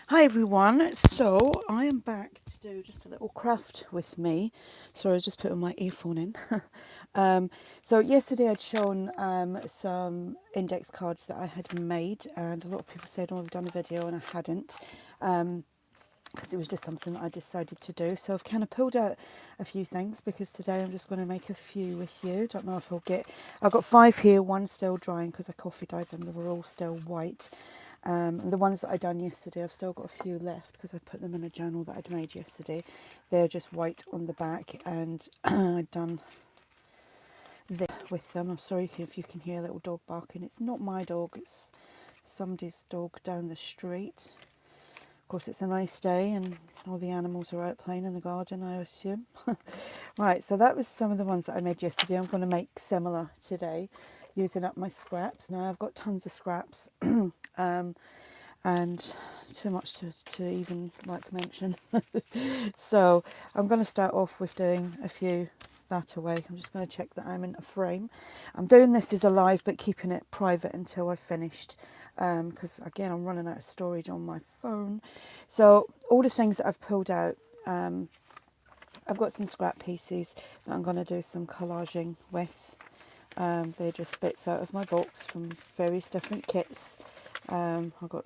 Hi everyone, so I am back to do just a little craft with me. Sorry, I was just putting my earphone in. So yesterday I'd shown some index cards that I had made, and a lot of people said, oh, I've done a video, and I hadn't, because it was just something that I decided to do. So I've kind of pulled out a few things, because today I'm just going to make a few with you. Don't know if I've got 5 here, one still drying because I coffee dyed them, they were all still white. And the ones that I done yesterday, I've still got a few left because I put them in a journal that I'd made yesterday. They're just white on the back, and I'd done this with them. I'm sorry if you can hear a little dog barking. It's not my dog, it's somebody's dog down the street. Of course, it's a nice day and all the animals are out playing in the garden, I assume. Right, so that was some of the ones that I made yesterday. I'm going to make similar today using up my scraps. Now, I've got tons of scraps. And too much to even like mention. So I'm going to start off with doing a few that away. I'm just going to check that I'm in a frame. I'm doing this as a live but keeping it private until I've finished, because again I'm running out of storage on my phone. So all the things that I've pulled out, I've got some scrap pieces that I'm going to do some collaging with. They're just bits out of my box from various different kits. I've got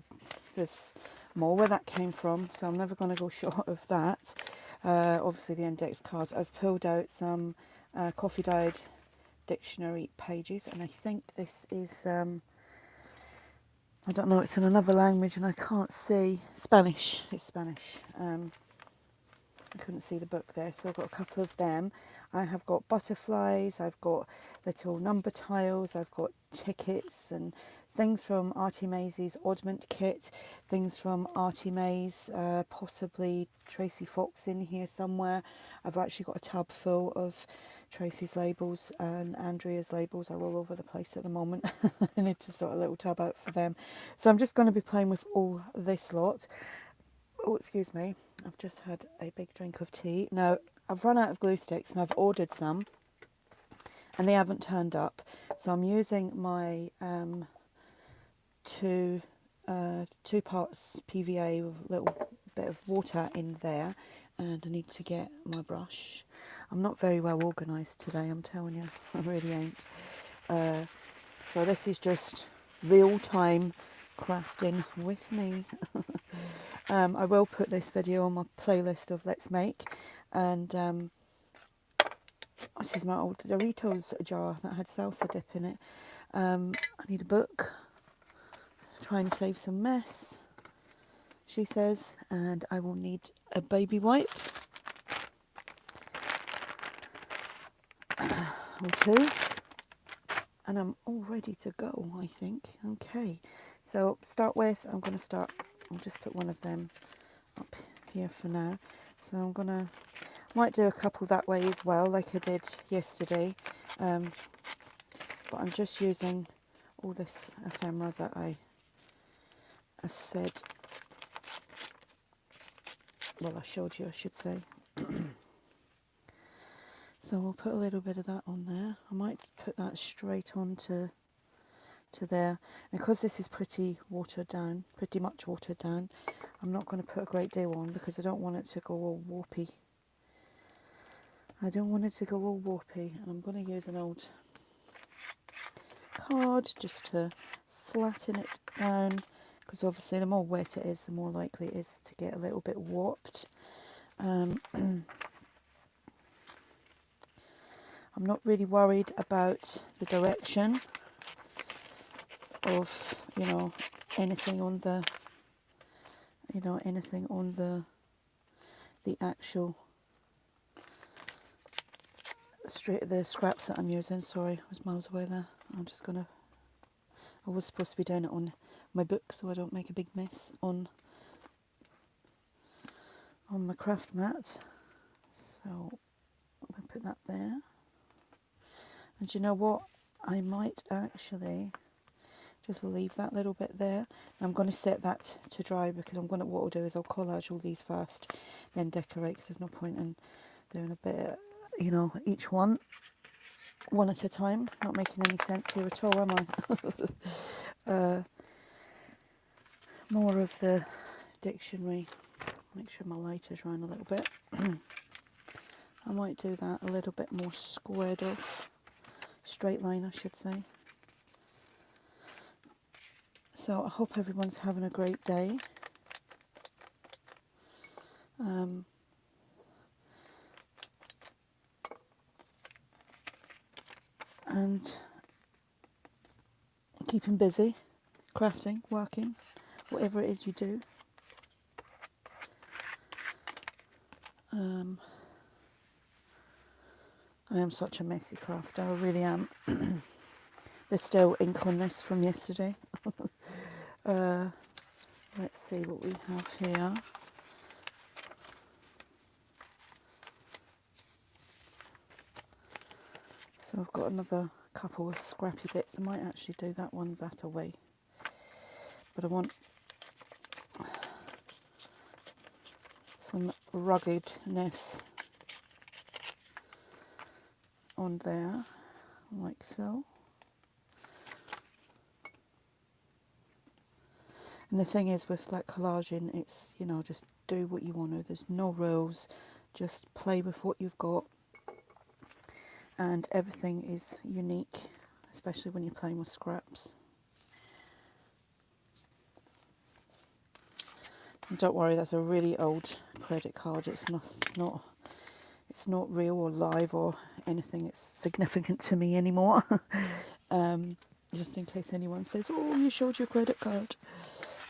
there's more where that came from, so I'm never going to go short of that. Obviously the index cards. I've pulled out some coffee dyed dictionary pages, and I think this is I don't know, it's in another language and I can't see. Spanish. It's Spanish. I couldn't see the book there, so I've got a couple of them. I have got butterflies, I've got little number tiles, I've got tickets and things from ARTYmaze's oddment kit, things from ARTYmaze, possibly Tracie Fox in here somewhere. I've actually got a tub full of Tracie's labels and Andrea's labels are all over the place at the moment. I need to sort a little tub out for them. So I'm just going to be playing with all this lot. Oh, excuse me. I've just had a big drink of tea. Now, I've run out of glue sticks and I've ordered some and they haven't turned up. So I'm using my two parts PVA with a little bit of water in there, and I need to get my brush. I'm not very well organised today, I'm telling you. I really ain't. So this is just real time crafting with me. I will put this video on my playlist of Let's Make, and this is my old Doritos jar that had salsa dip in it. I need a book, try and save some mess, she says, and I will need a baby wipe or two, and I'm all ready to go, I think. Okay, so start with, I'll just put one of them up here for now. So I'm gonna, might do a couple that way as well, like I did yesterday, but I'm just using all this ephemera that I said, well, I showed you, I should say. So we'll put a little bit of that on there. I might put that straight on to there. And because this is pretty much watered down, I'm not going to put a great deal on because I don't want it to go all warpy. And I'm going to use an old card just to flatten it down, because obviously the more wet it is, the more likely it is to get a little bit warped. I'm not really worried about the direction of, anything on the, the actual the scraps that I'm using. Sorry, I was miles away there. I was supposed to be doing it on my book so I don't make a big mess on my craft mat. So I'll put that there. And you know what? I might actually just leave that little bit there. I'm going to set that to dry because what I'll do is I'll collage all these first, then decorate, because there's no point in doing a bit, each one at a time. Not making any sense here at all, am I? More of the dictionary. Make sure my light is round a little bit. I might do that a little bit more squared off, straight line I should say. So I hope everyone's having a great day. And keeping busy, crafting, working, whatever it is you do. I am such a messy crafter, I really am. There's still ink on this from yesterday. Let's see what we have here. So I've got another couple of scrappy bits. I might actually do that one that away. But I want some ruggedness on there, like so. And the thing is with like collaging, it's, you know, just do what you want to. There's no rules, just play with what you've got. And everything is unique, especially when you're playing with scraps. And don't worry, that's a really old credit card. It's not real or live or anything. It's significant to me anymore. Just in case anyone says, "Oh, you showed your credit card."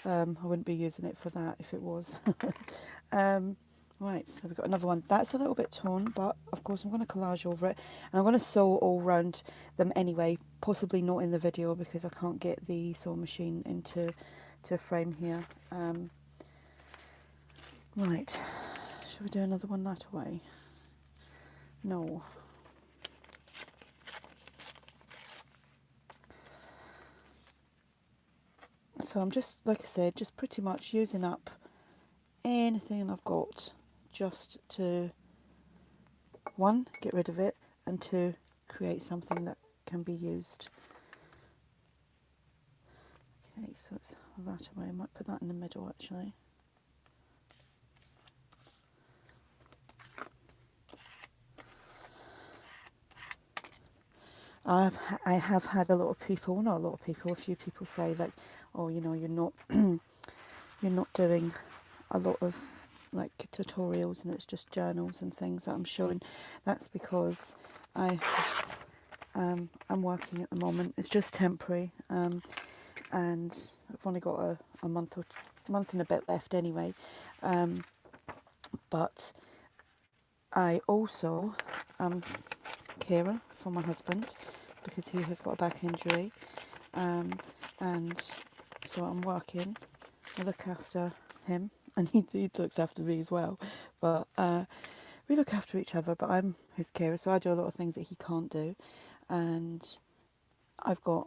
I wouldn't be using it for that if it was. Right, so we've got another one. That's a little bit torn, but of course I'm going to collage over it. And I'm going to sew all round them anyway, possibly not in the video because I can't get the sewing machine into a frame here. Right, should we do another one that way? No. So I'm just, like I said, just pretty much using up anything I've got just to, one, get rid of it, and two, create something that can be used. Okay, so it's that away. I might put that in the middle actually. I have had a lot of people, not a lot of people, a few people say that, oh, you know, you're not you're not doing a lot of like tutorials and it's just journals and things that I'm showing. That's because I'm working at the moment. It's just temporary, and I've only got a month and a bit left anyway. But I also am carer for my husband because he has got a back injury, and so I'm working. I look after him, and he looks after me as well. But we look after each other. But I'm his carer, so I do a lot of things that he can't do. And I've got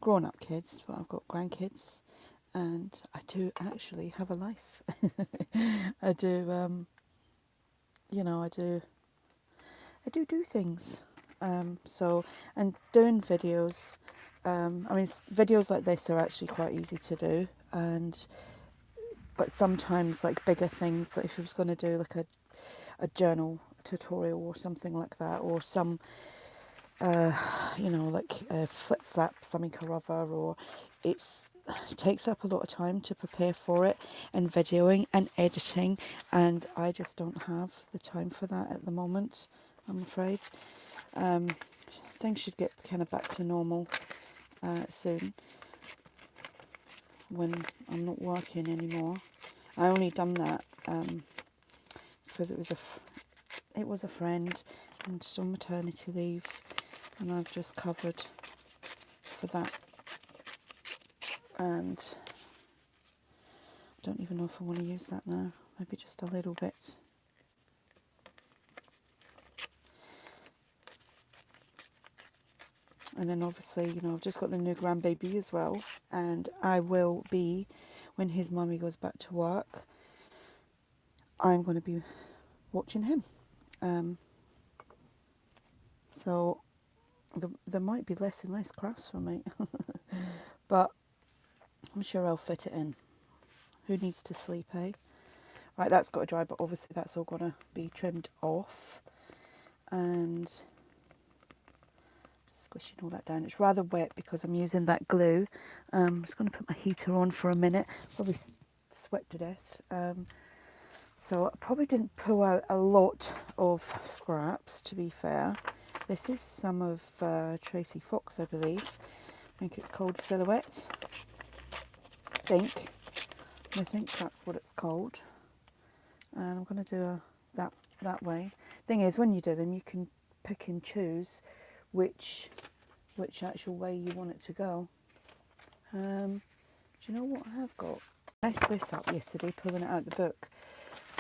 grown-up kids, but I've got grandkids, and I do actually have a life. I do, you know, I do things. So, and doing videos, I mean, videos like this are actually quite easy to do, but sometimes like bigger things, like if I was going to do like a journal tutorial or something like that, or some, you know, like a flip flap something or other, or it takes up a lot of time to prepare for it, and videoing and editing, and I just don't have the time for that at the moment, I'm afraid. Things should get kind of back to normal soon when I'm not working anymore. I only done that because it was a friend and she's on maternity leave, and I've just covered for that. And I don't even know if I want to use that now. Maybe just a little bit. And then obviously, you know, I've just got the new grandbaby as well. And I will be, when his mummy goes back to work, I'm going to be watching him. So there might be less and less crafts for me. But I'm sure I'll fit it in. Who needs to sleep, eh? Right, that's got to dry, but obviously that's all going to be trimmed off. And squishing all that down. It's rather wet because I'm using that glue. I'm just going to put my heater on for a minute. Probably sweat to death. So I probably didn't pull out a lot of scraps, to be fair. This is some of Tracie Fox, I believe. I think it's called Silhouette. I think that's what it's called. And I'm going to do that way. Thing is, when you do them, you can pick and choose which actual way you want it to go. Do you know what I have got? I messed this up yesterday, pulling it out the book.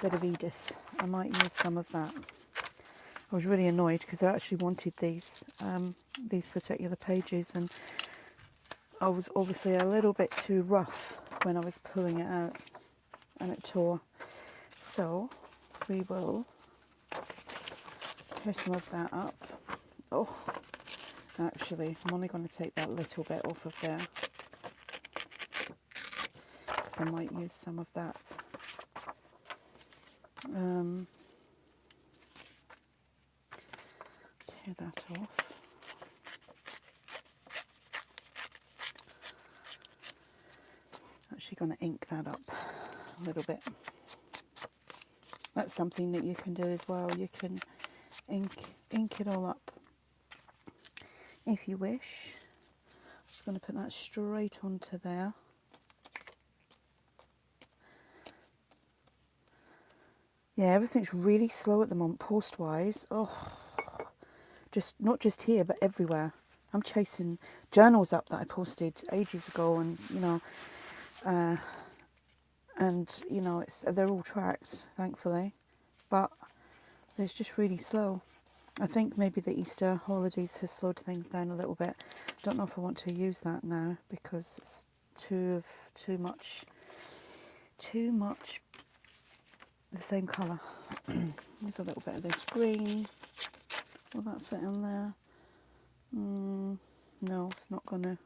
Bit of Edith. I might use some of that. I was really annoyed because I actually wanted these particular pages, and I was obviously a little bit too rough when I was pulling it out, and it tore. So we will tear some of that up. Oh, actually, I'm only going to take that little bit off of there because I might use some of that. Tear that off. Actually going to ink that up a little bit. That's something that you can do as well. You can ink it all up if you wish. I'm just going to put that straight onto there. Yeah, everything's really slow at the moment, post-wise. Oh, not just here, but everywhere. I'm chasing journals up that I posted ages ago, and they're all tracked, thankfully, but it's just really slow. I think maybe the Easter holidays has slowed things down a little bit. Don't know if I want to use that now because it's too much the same colour. There's a little bit of this green. Will that fit in there? No, it's not gonna.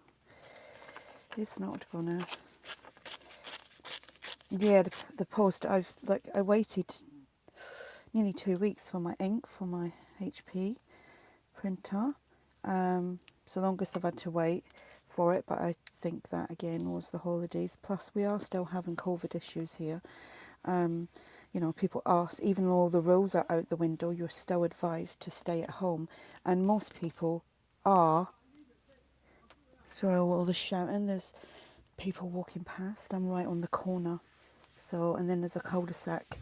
Yeah, the post. I waited nearly 2 weeks for my ink for my HP printer. It's the longest I've had to wait for it, but I think that again was the holidays. Plus, we are still having COVID issues here. People ask, even though all the rules are out the window, you're still advised to stay at home, and most people are. Sorry, all the shouting. There's people walking past. I'm right on the corner. So, and then there's a cul-de-sac,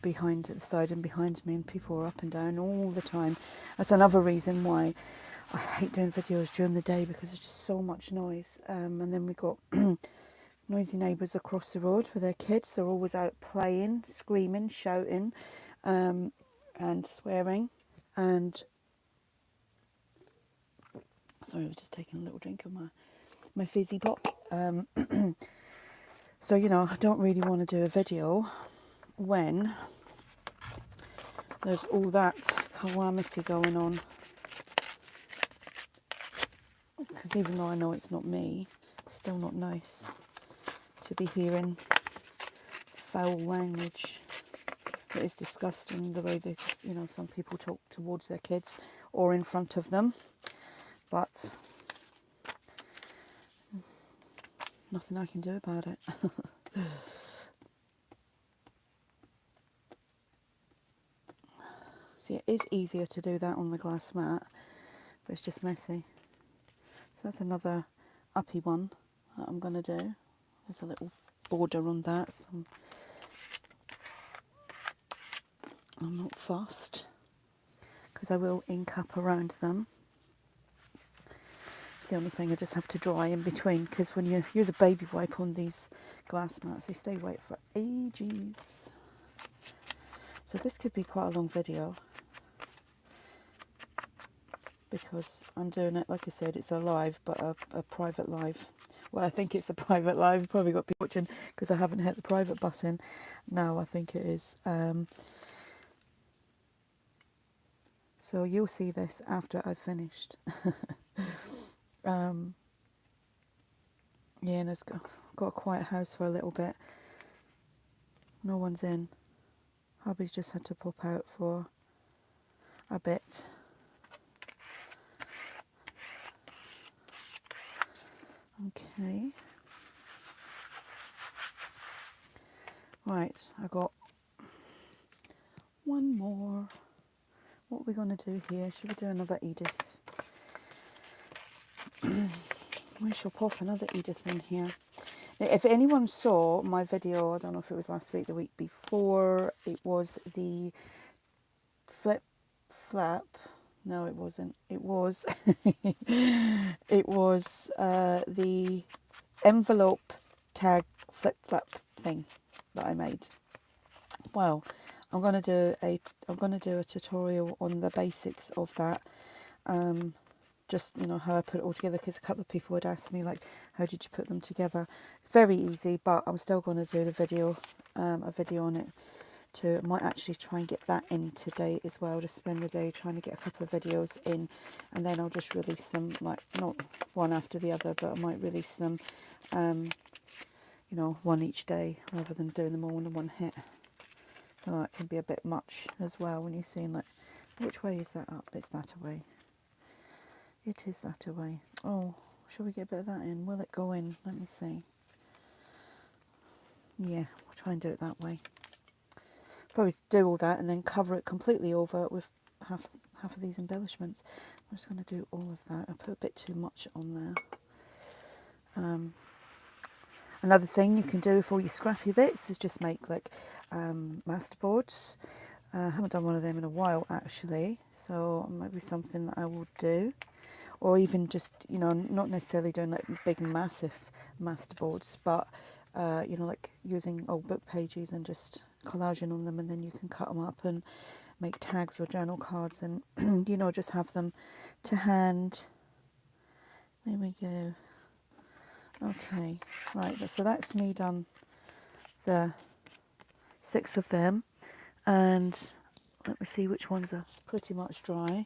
behind the side and behind me, and people are up and down all the time. That's another reason why I hate doing videos during the day, because there's just so much noise. And then we got noisy neighbours across the road with their kids. They're always out playing, screaming, shouting, and swearing. And sorry, I was just taking a little drink of my fizzy pop. So, I don't really want to do a video when there's all that calamity going on. Because even though I know it's not me, it's still not nice to be hearing foul language. It is disgusting the way that, some people talk towards their kids or in front of them. But nothing I can do about it. See, it is easier to do that on the glass mat, but it's just messy. So that's another uppy one that I'm going to do. There's a little border on that. So I'm not fussed, because I will ink up around them. It's the only thing I just have to dry in between, because when you use a baby wipe on these glass mats, they stay wet for ages. So this could be quite a long video, because I'm doing it, like I said, it's a live, but a private live. Well, I think it's a private live. You've probably got people watching because I haven't hit the private button. No, I think it is. So you'll see this after I've finished. Yeah, and there's got a quiet house for a little bit. No one's in. Hubby's just had to pop out for a bit. Okay. Right, I got one more. What are we going to do here? Should we do another Edith? We shall pop another Edith in here. Now, if anyone saw my video, I don't know if it was last week, the week before, it was the flap. No, it wasn't. It was it was the envelope tag flip flap thing that I made. Well, I'm gonna do a tutorial on the basics of that. Just, you know, how I put it all together, because a couple of people would ask me, like, how did you put them together? Very easy, but I'm still going to do the video, a video on it too. I might actually try and get that in today as well, just spend the day trying to get a couple of videos in, and then I'll just release them, like, not one after the other, but I might release them, you know, one each day, rather than doing them all in one hit. Oh, that can be a bit much as well when you're seeing, like, which way is that up? It's that away. It is that away. Oh, shall we get a bit of that in? Will it go in? Let me see. Yeah, we'll try and do it that way. Probably do all that and then cover it completely over with half of these embellishments. I'm just going to do all of that. I put a bit too much on there. Another thing you can do with all your scrappy bits is just make, like, masterboards. I haven't done one of them in a while, actually, so it might be something that I will do. Or even just, you know, not necessarily doing, like, big massive masterboards, but you know, like using old book pages and just collaging on them, and then you can cut them up and make tags or journal cards, and you know, just have them to hand. There we go. Okay, right, so that's me done the 6 of them, and let me see which ones are pretty much dry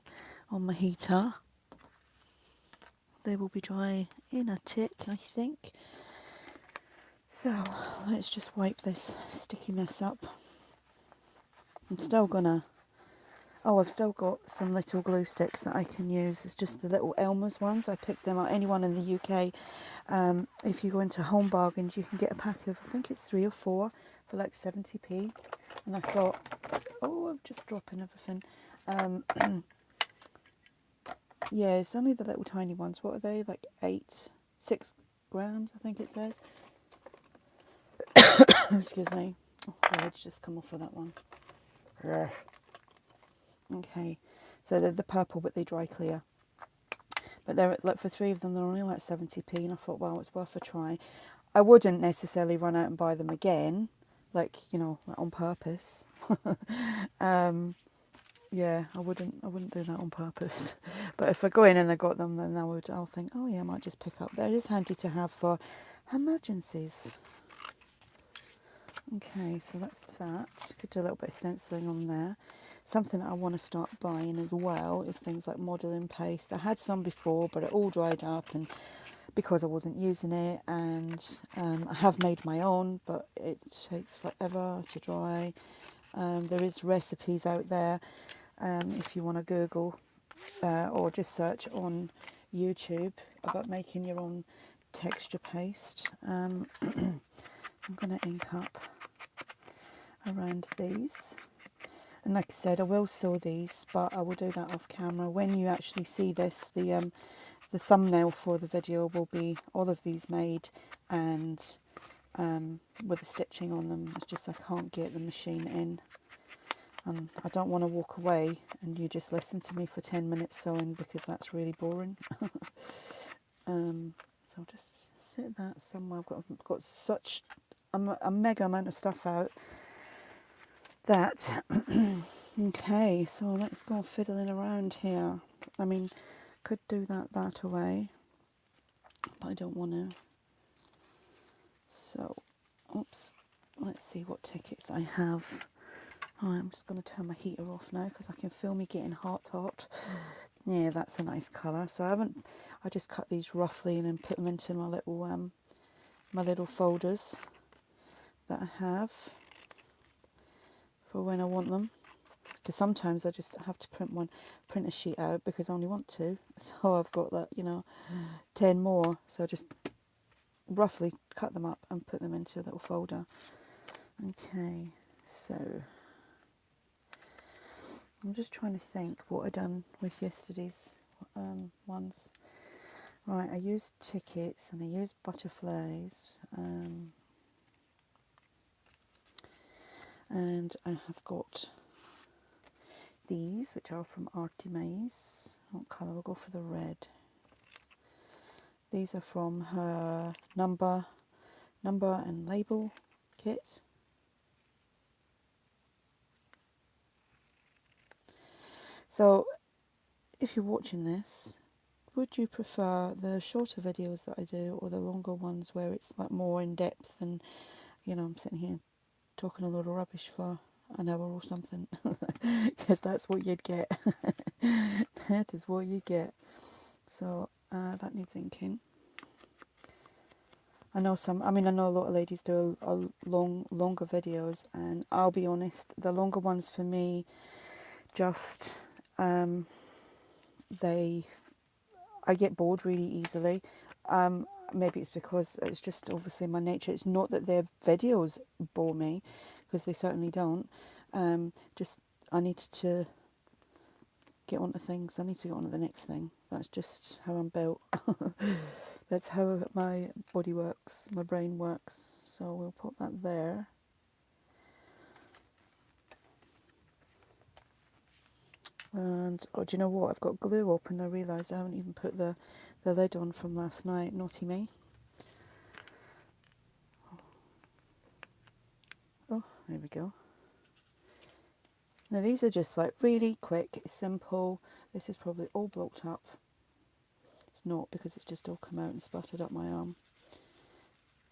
on my heater. They will be dry in a tick, I think. So let's just wipe this sticky mess up. I'm still gonna, I've still got some little glue sticks that I can use. It's just the little Elmer's ones. I picked them up. Anyone in the UK, if you go into Home Bargains, you can get a pack of, I think it's 3 or 4 for like 70p. And I thought, oh, I'm just dropping everything. Yeah, it's only the little tiny ones. What are they? Like 6 grams, I think it says. Excuse me. Oh, the lid's just come off of that one. Okay, so they're the purple, but they dry clear. But they're, like, for 3 of them, they're only like 70p, and I thought, well, it's worth a try. I wouldn't necessarily run out and buy them again, like, you know, like on purpose. Yeah, I wouldn't do that on purpose. But if I go in and I got them, then I'll think, oh yeah, I might just pick up. They're just handy to have for emergencies. Okay, so that's that. Could do a little bit of stenciling on there. Something that I want to start buying as well is things like modelling paste. I had some before, but it all dried up, and because I wasn't using it, and I have made my own, but it takes forever to dry. There is recipes out there if you want to Google or just search on YouTube about making your own texture paste. I'm going to ink up around these, and like I said, I will sew these, but I will do that off camera. When you actually see this, the thumbnail for the video will be all of these made, and with the stitching on them. It's just I can't get the machine in, and I don't want to walk away and you just listen to me for 10 minutes sewing, because that's really boring. So I'll just sit that somewhere. I've got such a mega amount of stuff out that okay, so let's go fiddling around here. I mean, could do that away, but I don't want to. So, oops, let's see what tickets I have. Oh, I'm just going to turn my heater off now, because I can feel me getting hot. Yeah, that's a nice colour. So I just cut these roughly and then put them into my little my little folders that I have for when I want them. Because sometimes I just have to print a sheet out because I only want two. So I've got that, 10 more. So I just roughly cut them up and put them into a little folder. Okay, so I'm just trying to think what I done with yesterday's ones. Right, I used tickets and I used butterflies. And I have got these, which are from ARTYmaze. What colour? We'll go for the red. These are from her number and label kit. So, if you're watching this, would you prefer the shorter videos that I do or the longer ones where it's like more in depth and, I'm sitting here talking a lot of rubbish for an hour or something? Because that's what you'd get. That is what you get. So, that needs inking. I know a lot of ladies do longer videos, and I'll be honest, the longer ones for me, just, I get bored really easily. Maybe it's because it's just obviously my nature. It's not that their videos bore me, because they certainly don't. Just, I need to get onto things. I need to get on to the next thing. That's just how I'm built. That's how my body works, my brain works. So we'll put that there. And, oh, do you know what? I've got glue open. I realised I haven't even put the lid on from last night. Naughty me. Oh, there we go. Now these are just like really quick, simple. This is probably all blocked up. It's not, because it's just all come out and splattered up my arm.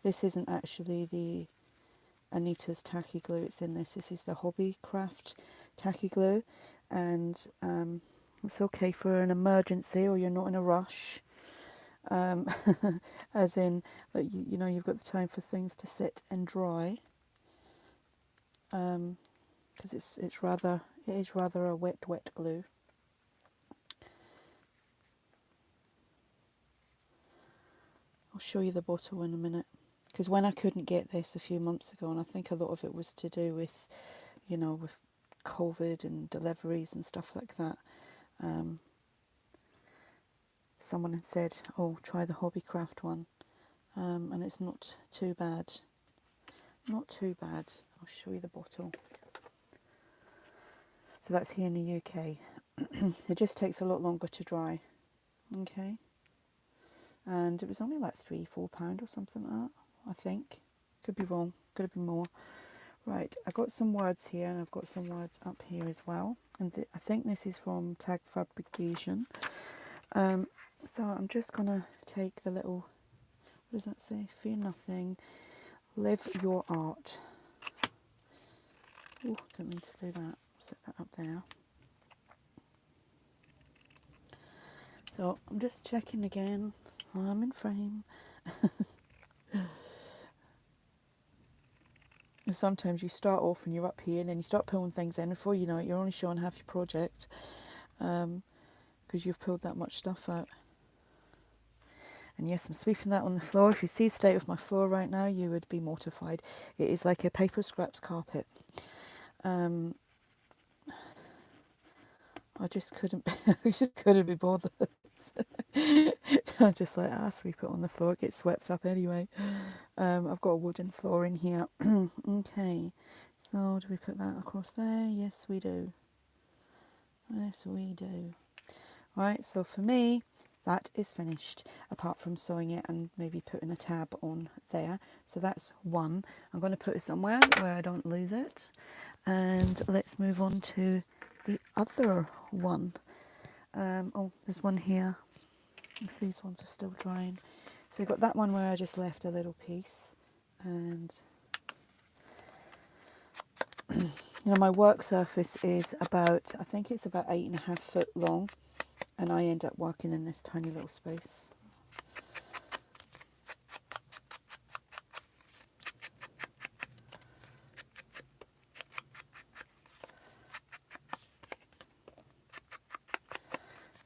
This isn't actually the Anita's tacky glue, it's in this. This is the Hobbycraft tacky glue, and it's okay for an emergency or you're not in a rush. As in, like, you've got the time for things to sit and dry. Because it is rather a wet glue. I'll show you the bottle in a minute. Because when I couldn't get this a few months ago, and I think a lot of it was to do with, with COVID and deliveries and stuff like that, someone had said, oh, try the Hobbycraft one. And it's not too bad. Not too bad. I'll show you the bottle. So that's here in the UK. It just takes a lot longer to dry. Okay. And it was only like £3-4 or something like that, I think. Could be wrong, could have been more. Right, I got some words here, and I've got some words up here as well. And I think this is from Tag Fabrication. So I'm just gonna take the little, what does that say? Fear nothing, live your art. Oh, don't mean to do that. Set that up there. So I'm just checking again. I'm in frame. And sometimes you start off and you're up here, and then you start pulling things in, and before you know it, you're only showing half your project, because you've pulled that much stuff out. And yes, I'm sweeping that on the floor. If you see the state of my floor right now, you would be mortified. It is like a paper scraps carpet. I just couldn't be bothered. I'm just like, sweep it on the floor, it gets swept up anyway. I've got a wooden floor in here. Okay, so do we put that across there? Yes, we do. Yes, we do. Right, so for me, that is finished, apart from sewing it and maybe putting a tab on there. So that's one. I'm going to put it somewhere where I don't lose it. And let's move on to the other one. Oh, there's one here. These ones are still drying. So we've got that one where I just left a little piece, and my work surface is about, I think it's about 8.5 foot long, and I end up working in this tiny little space.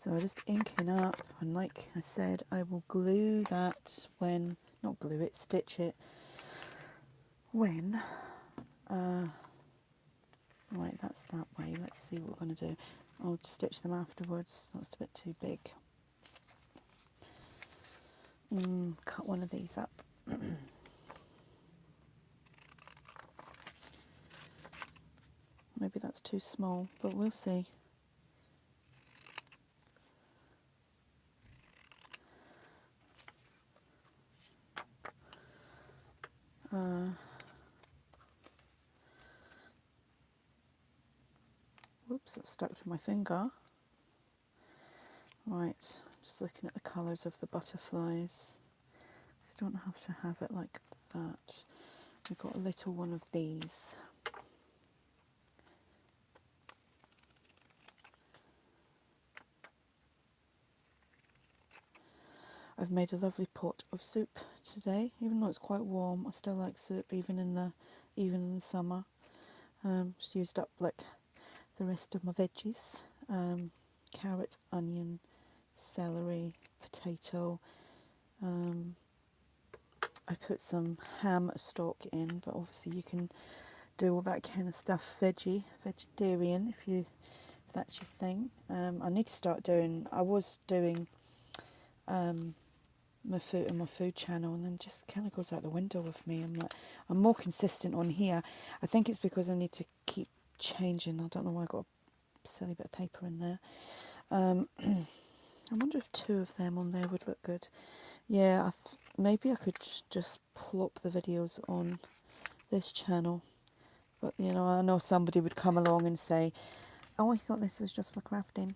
So just inking up, and like I said, I will glue that when, not glue it, stitch it when, right, that's that way. Let's see what we're going to do. I'll stitch them afterwards. That's a bit too big. Cut one of these up. Maybe that's too small, but we'll see. Whoops, it's stuck to my finger. Right, just looking at the colours of the butterflies. Just don't have to have it like that. We've got a little one of these. I've made a lovely pot of soup today. Even though it's quite warm, I still like soup even in the summer. Just used up like the rest of my veggies. Carrot, onion, celery, potato. I put some ham stock in, but obviously you can do all that kind of stuff vegetarian if that's your thing. I need to start doing, I was doing my food channel, and then just kind of goes out the window with me. I'm more consistent on here. I think it's because I need to keep changing. I don't know why I got a silly bit of paper in there. I wonder if 2 of them on there would look good. Yeah, maybe I could just plop the videos on this channel. But, you know, I know somebody would come along and say, oh, I thought this was just for crafting.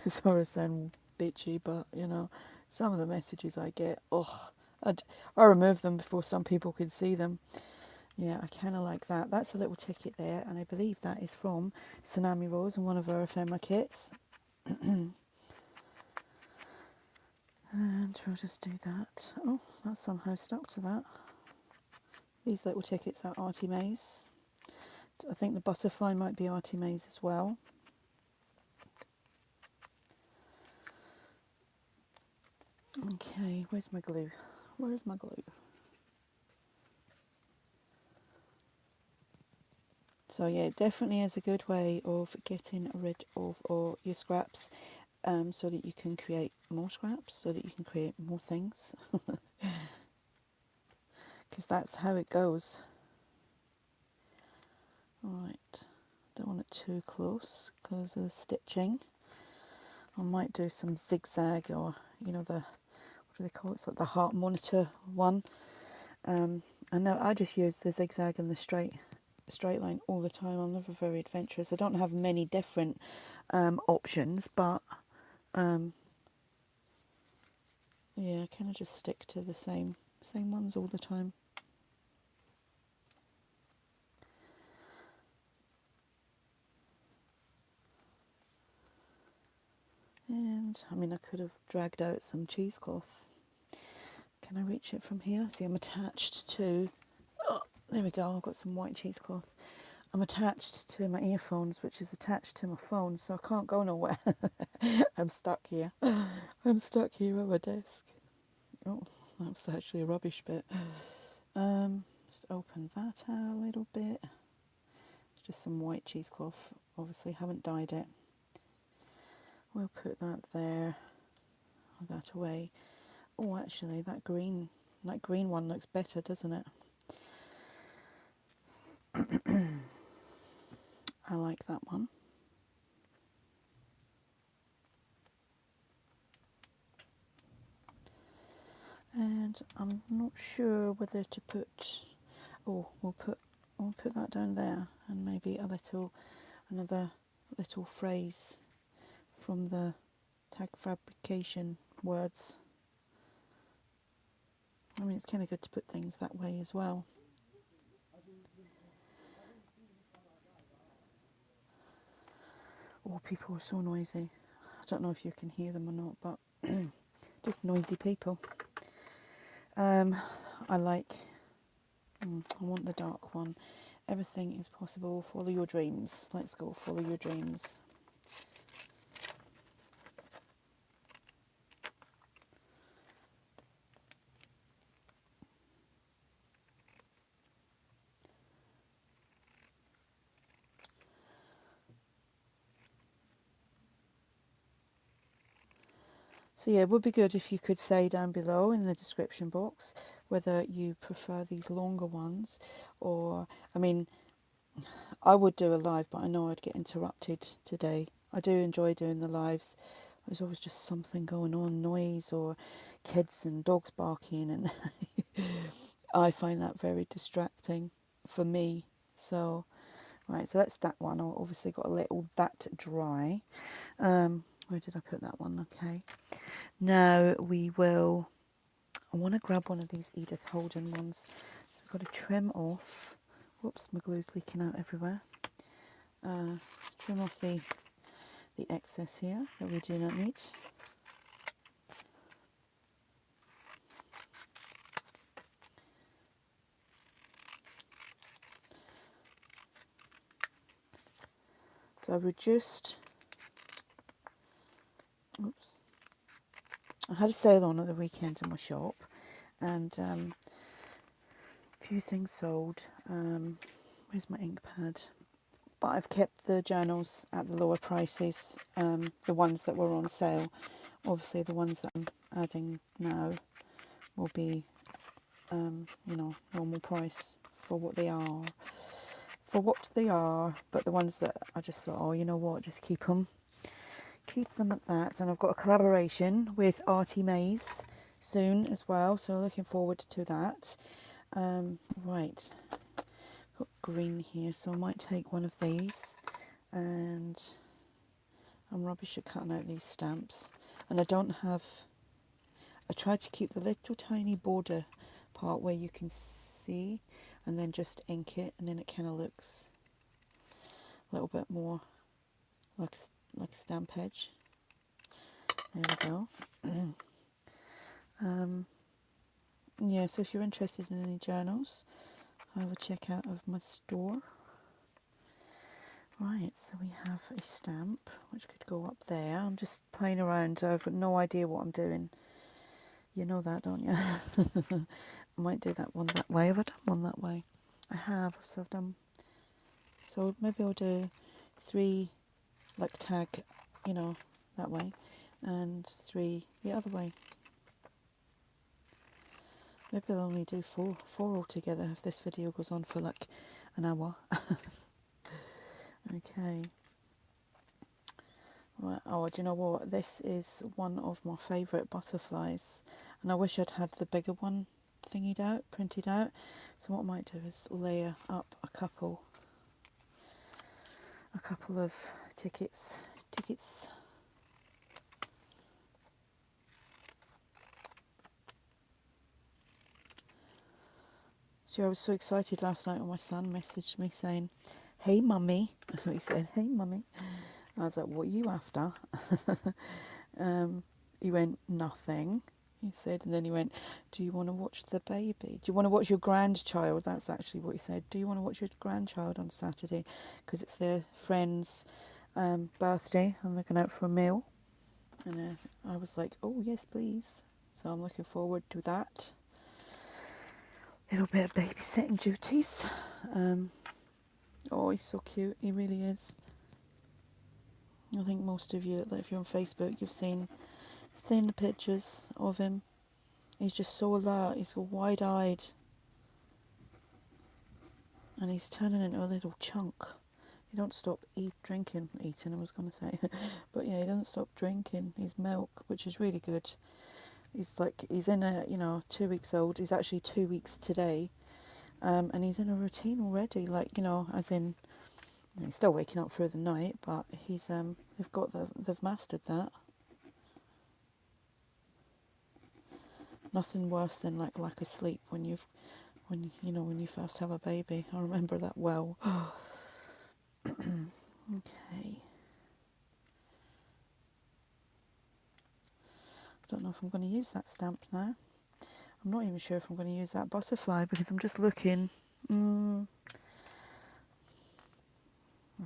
Sorry to sound bitchy, but, you know, some of the messages I get, I remove them before some people could see them. Yeah, I kind of like that. That's a little ticket there, and I believe that is from Tsunami Rose and one of her ephemera kits. And we'll just do that. Oh, that's somehow stuck to that. These little tickets are ARTYmaze. I think the butterfly might be ARTYmaze as well. Okay, where's my glue? Where's my glue? So yeah, it definitely is a good way of getting rid of all your scraps, so that you can create more scraps, so that you can create more things. Because that's how it goes. Alright, don't want it too close because of the stitching. I might do some zigzag, or, you know, what do they call it? It's like the heart monitor one. And now I just use the zigzag and the straight line all the time. I'm never very adventurous. I don't have many different options, but yeah, I kind of just stick to the same ones all the time. And I mean, I could have dragged out some cheesecloth. Can I reach it from here? See, I'm attached to, oh, there we go, I've got some white cheesecloth. I'm attached to my earphones, which is attached to my phone, so I can't go nowhere. I'm stuck here. I'm stuck here at my desk. Oh, that was actually a rubbish bit. Just open that out a little bit. It's just some white cheesecloth. Obviously, haven't dyed it. We'll put that there. That away. Oh, actually, that green one looks better, doesn't it? I like that one. And I'm not sure whether to put. Oh, we'll put that down there, and maybe another little phrase from the tag fabrication words. I mean, it's kind of good to put things that way as well. Oh, people are so noisy. I don't know if you can hear them or not, but just noisy people. I want the dark one. Everything is possible. Follow your dreams. Let's go. Follow your dreams. So yeah, it would be good if you could say down below in the description box whether you prefer these longer ones, or, I mean, I would do a live, but I know I'd get interrupted today. I do enjoy doing the lives. There's always just something going on, noise or kids and dogs barking, and I find that very distracting for me. So, right, so that's that one. I obviously got to let all that dry. Where did I put that one? Okay. Now we will, I want to grab one of these Edith Holden ones. So we've got to trim off. Whoops, my glue's leaking out everywhere. Trim off the excess here that we do not need. So I've reduced, oops, I had a sale on at the weekend in my shop, and a few things sold. Where's my ink pad? But I've kept the journals at the lower prices, the ones that were on sale. Obviously the ones that I'm adding now will be, you know, normal price for what they are. But the ones that I just thought, oh, you know what, just keep them at that. And I've got a collaboration with ARTYmaze soon as well, so looking forward to that. Right, got green here, so I might take one of these, and I'm rubbish at cutting out these stamps, and I tried to keep the little tiny border part where you can see, and then just ink it, and then it kind of looks a little bit more like a stamp edge. There we go. Yeah, so if you're interested in any journals, have a check out of my store. Right, so we have a stamp which could go up there. I'm just playing around. I've got no idea what I'm doing. You know that, don't you? I might do that one that way. Have I done one that way? I have. So I've done. So maybe I'll do 3 like tag, you know, that way, and 3 the other way. Maybe I'll only do 4 altogether if this video goes on for like an hour. Okay. Right. Oh, do you know what? This is one of my favourite butterflies, and I wish I'd had the bigger one printed out. So what I might do is layer up a couple of tickets. So I was so excited last night when my son messaged me saying, "Hey mummy," that's what he said, "Hey mummy." I was like, "What are you after?" He went, "Nothing," he said, and then he went, "Do you want to watch the baby? Do you want to watch your grandchild?" That's actually what he said. "Do you want to watch your grandchild on Saturday? Because it's their friend's birthday and they're going out for a meal." And I was like, "Oh, yes, please." So I'm looking forward to that. Little bit of babysitting duties. Oh, he's so cute. He really is. I think most of you, if you're on Facebook, you've seen the pictures of him. He's just so alert. He's so wide-eyed, and he's turning into a little chunk. He don't stop eating. I was going to say, but yeah, he doesn't stop drinking his milk, which is really good. He's in a 2 weeks old. He's actually 2 weeks today, and he's in a routine already. As in, he's still waking up through the night, but they've mastered that. Nothing worse than lack of sleep when you first have a baby. I remember that well. Okay. I don't know if I'm going to use that stamp now. I'm not even sure if I'm going to use that butterfly because I'm just looking. I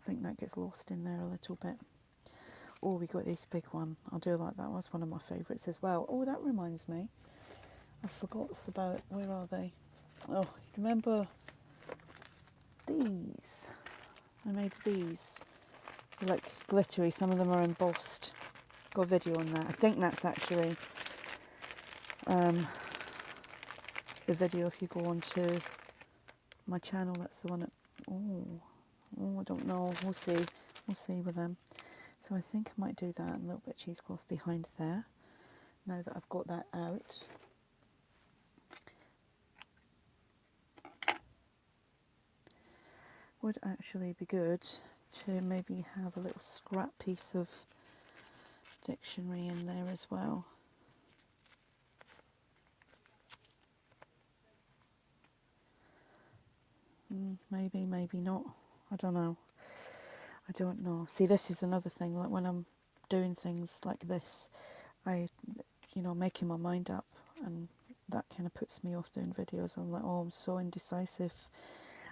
think that gets lost in there a little bit. Oh, we got this big one. I do like that one. That's one of my favourites as well. Oh, that reminds me. I forgot about, where are they? Oh, remember these? I made these. They're like glittery. Some of them are embossed. got a video on that. I think that's actually the video. If you go onto my channel, that's the one that, I don't know, we'll see with them. So I think I might do that, and a little bit of cheesecloth behind there, now that I've got that out. Would actually be good to maybe have a little scrap piece of dictionary in there as well. Maybe, maybe not. I don't know. I don't know. See, this is another thing, like when I'm doing things like this, making my mind up, and that kind of puts me off doing videos. I'm like, oh, I'm so indecisive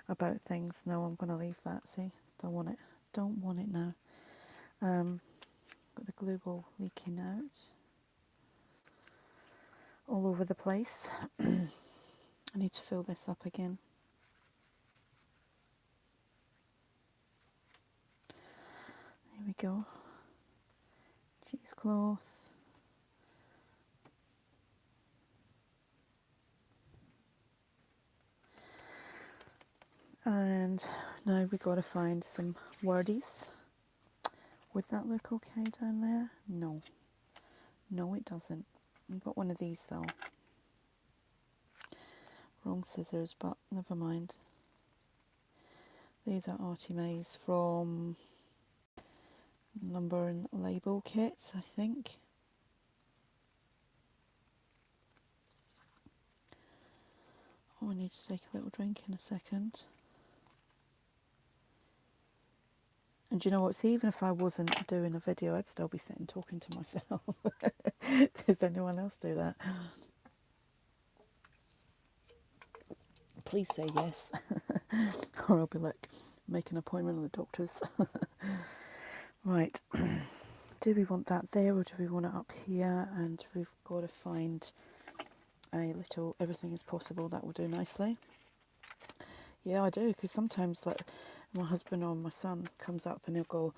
about things. No, I'm going to leave that. See, don't want it. Don't want it now. Got the glue ball leaking out all over the place. I need to fill this up again. Here we go. Cheesecloth. And now we got to find some wordies. Would that look okay down there? No. No, it doesn't. I've got one of these though. Wrong scissors, but never mind. These are ARTYmaze from Number and Label Kits, I think. Oh, I need to take a little drink in a second. And do you know what? See, even if I wasn't doing a video, I'd still be sitting talking to myself. Does anyone else do that? Please say yes. Or I'll be like, make an appointment at the doctor's. Right. Do we want that there, or do we want it up here? And we've got to find a little everything is possible. That will do nicely. Yeah, I do, because sometimes, like, my husband or my son comes up and they'll go,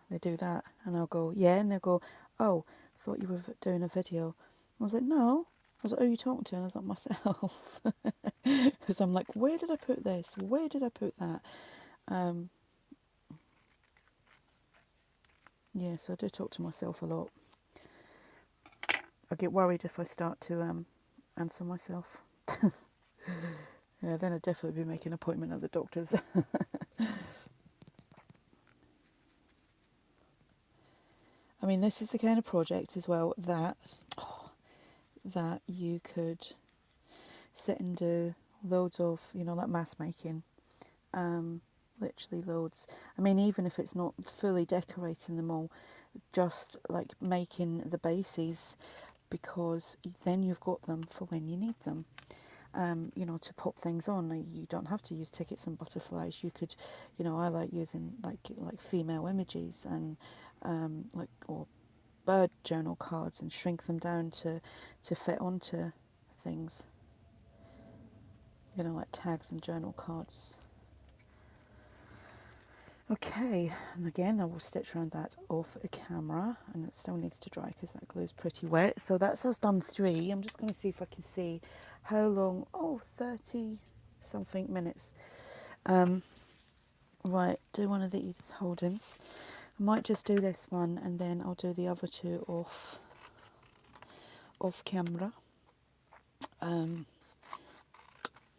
they do that, and I'll go, yeah, and they'll go, oh, thought you were doing a video. I was like, no. I was like, who are you talking to? And I was like, myself. Because I'm like, where did I put this? Where did I put that? Yeah, so I do talk to myself a lot. I get worried if I start to answer myself. Yeah, then I'd definitely be making an appointment at the doctor's. I mean, this is the kind of project as well that you could sit and do loads of, like mass making. Literally loads. I mean, even if it's not fully decorating them all, just like making the bases, because then you've got them for when you need them. To pop things on. You don't have to use tickets and butterflies. You could, I like using like female images and or bird journal cards, and shrink them down to fit onto things. Like tags and journal cards. Okay, and again I will stitch around that off camera, and it still needs to dry because that glue is pretty wet. So that's us done 3. I'm just going to see if I can see how long. 30 something minutes. Right, do one of the Edith Holdens. I might just do this one, and then I'll do the other 2 off camera,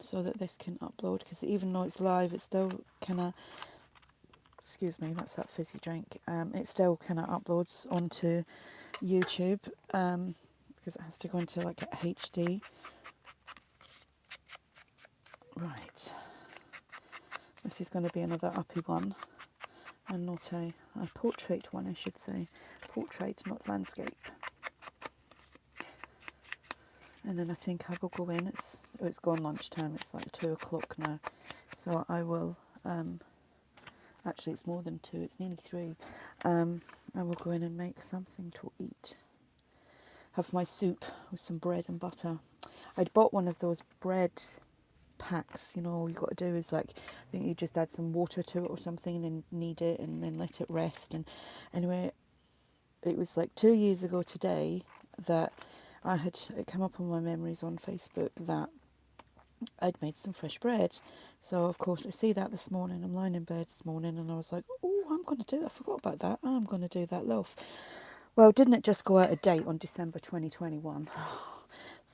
so that this can upload, because even though it's live, it's still kind of, excuse me, that's that fizzy drink. It still kind of uploads onto YouTube, because it has to go into like HD. Right. This is going to be another uppy one, and not a portrait one, I should say. Portrait, not landscape. And then I think I will go in. It's gone lunchtime. It's like 2 o'clock now. So I will. Actually, it's more than 2. It's nearly 3. I will go in and make something to eat. Have my soup with some bread and butter. I'd bought one of those bread packs. All you got to do is I think you just add some water to it or something, and then knead it, and then let it rest. And anyway, it was like 2 years ago today that it come up on my memories on Facebook that I'd made some fresh bread. So of course I see that this morning. I'm lying in bed this morning and I was like, oh, I'm going to do it. I forgot about that. I'm going to do that loaf. Well, didn't it just go out of date on December 2021?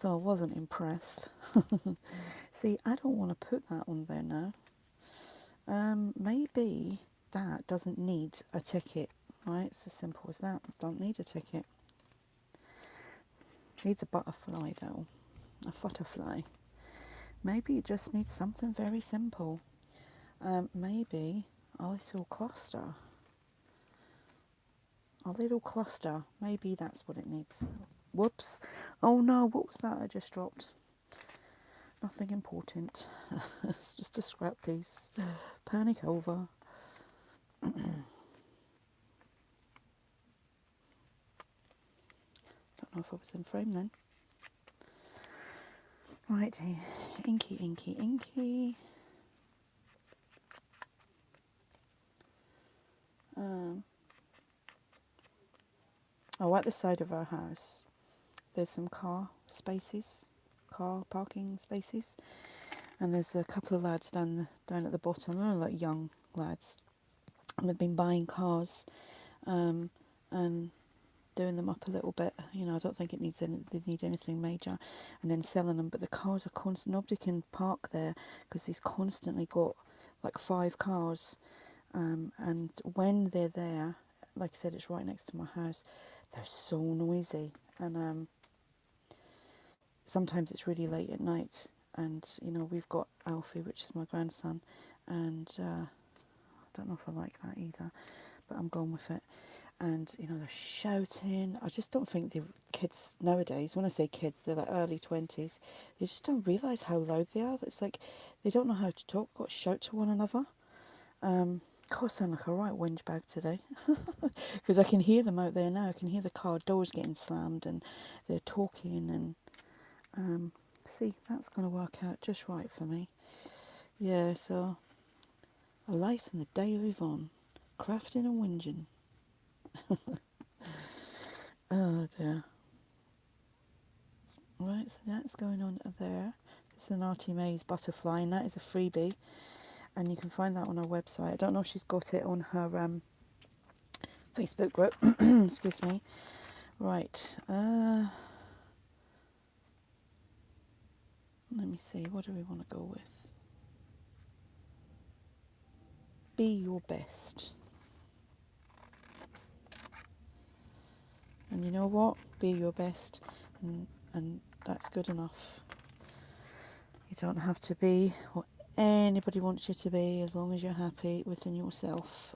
So I wasn't impressed. See, I don't want to put that on there now. Maybe that doesn't need a ticket, right? It's as simple as that. Don't need a ticket. Needs a butterfly though, a butterfly. Maybe it just needs something very simple. Maybe a little cluster. A little cluster. Maybe that's what it needs. Whoops. Oh no, what was that I just dropped? Nothing important. It's just a scrap piece. Panic over. Don't know if I was in frame then. Righty. Inky, inky, inky. At the side of our house, there's some car parking spaces, and there's a couple of lads down at the bottom. They're like young lads, and they've been buying cars, and doing them up a little bit. You know, I don't think they need anything major, and then selling them. But the cars are constant. Nobody can park there because he's constantly got like 5 cars, and when they're there, like I said, it's right next to my house. They're so noisy, and sometimes it's really late at night. And you know, we've got Alfie, which is my grandson, and I don't know if I like that either, but I'm going with it. And you know, they're shouting. I just don't think the kids nowadays, when I say kids, they're like early 20s, they just don't realise how loud they are. It's like they don't know how to talk, got to shout to one another. God, I sound like a right whinge bag today, because I can hear them out there now. I can hear the car doors getting slammed and they're talking, and see, that's going to work out just right for me. Yeah, so a life in the day of Yvonne, crafting and whinging. Oh dear. Right, so that's going on there. It's an ARTYmaze butterfly, and that is a freebie, and you can find that on our website. I don't know if she's got it on her Facebook group. Excuse me. Right. Let me see. What do we want to go with? Be your best. And you know what? Be your best, and that's good enough. You don't have to be what anybody wants you to be, as long as you're happy within yourself.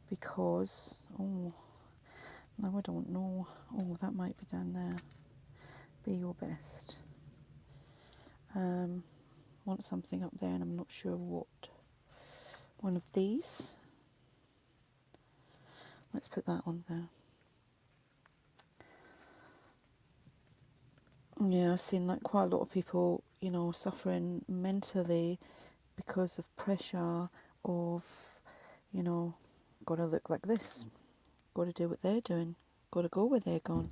Because, oh, no, I don't know. Oh, that might be down there. Be your best. Want something up there, and I'm not sure what. One of these. Let's put that on there. Yeah, I've seen like quite a lot of people, you know, suffering mentally because of pressure of, you know, got to look like this, got to do what they're doing, got to go where they're going,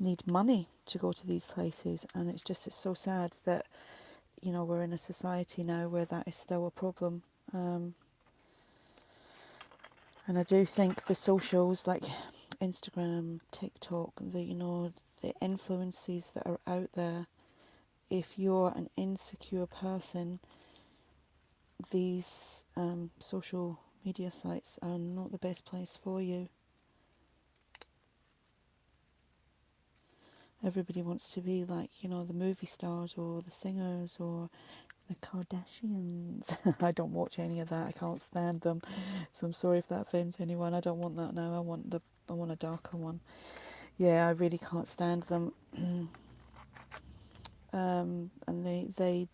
need money to go to these places. And it's so sad that, you know, we're in a society now where that is still a problem. And I do think the socials like Instagram, TikTok, the influences that are out there, if you're an insecure person, these social media sites are not the best place for you. Everybody wants to be like, you know, the movie stars or the singers or the Kardashians. I don't watch any of that. I can't stand them. So I'm sorry if that offends anyone. I don't want that now. I want a darker one. Yeah, I really can't stand them. And they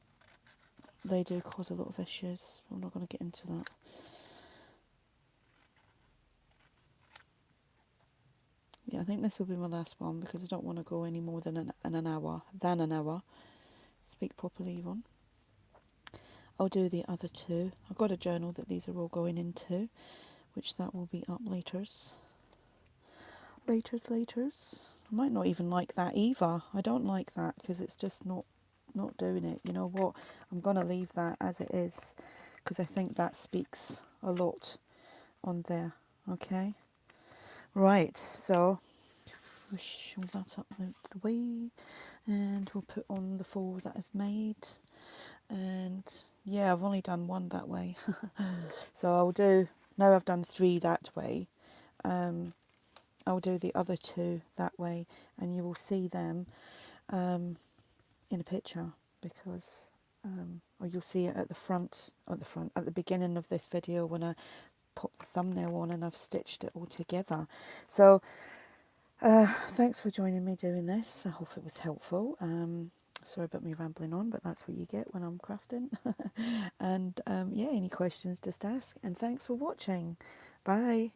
do cause a lot of issues. I'm not going to get into that. Yeah, I think this will be my last one because I don't want to go any more than an hour. Speak properly, Yvonne. I'll do the other two. I've got a journal that these are all going into, which that will be up later. Laters. I might not even like that either. I don't like that because it's just not doing it. You know what? I'm going to leave that as it is because I think that speaks a lot on there. Okay. Right. So push all that up out the way, and we'll put on the 4 that I've made. And yeah, I've only done 1 that way. So I'll do, now I've done 3 that way, I'll do the other 2 that way, and you will see them in a picture, because or you'll see it at the beginning of this video when I pop the thumbnail on and I've stitched it all together. So thanks for joining me doing this. I hope it was helpful. Sorry about me rambling on, but that's what you get when I'm crafting. And yeah, any questions, just ask. And thanks for watching. Bye.